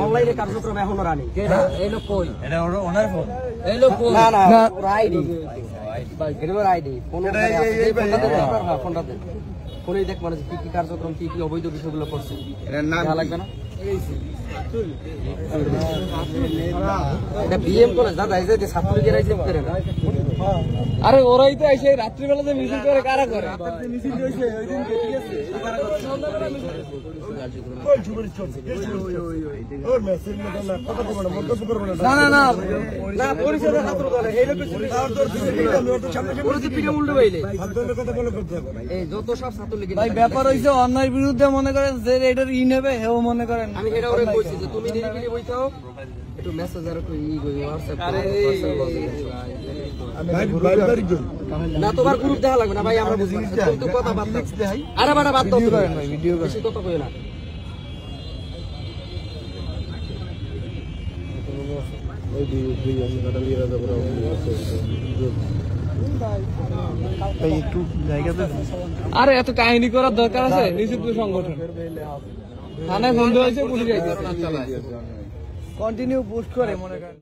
অনলাইনে কার্যক্রম এখনো রানিং। ফোনেই দেখ মানে কি কি কার্যক্রম কি কি অবৈধ বিষয়গুলো করছে লাগবে না। বিএম কলেজ দাদা এই যে ছাত্রলীগের করে না। আরে ওরাই তো এসে রাত্রিবেলা যে মিছিল করে কারা করে? না না না না পরিষদের ছাত্র দল উল্টো পাইলে এই যত সব ছাত্রলীগ ভাই ব্যাপার হইছে অন্যায়ের বিরুদ্ধে মনে করেন যে এটার ই নেবে হেও মনে করেন। আমি এটা ওরে কইছি যে তুমি নিরিবিলি বইতাও একটু মেসেজ আর একটু ই কই হোয়াটসঅ্যাপ না তোমার গ্রুপ দেখা লাগবে না ভাই আমরা বুঝি তো কথা বাদ দাও। আরে বাড়া বাদ দাও ভাই ভিডিও বেশি কথা কই না। আরে এত কাহিনী করার দরকার আছে? নিষিদ্ধ সংগঠন থানায় বন্ধ হয়েছে পুলিশ কন্টিনিউ পোস্ট করে মনে করেন।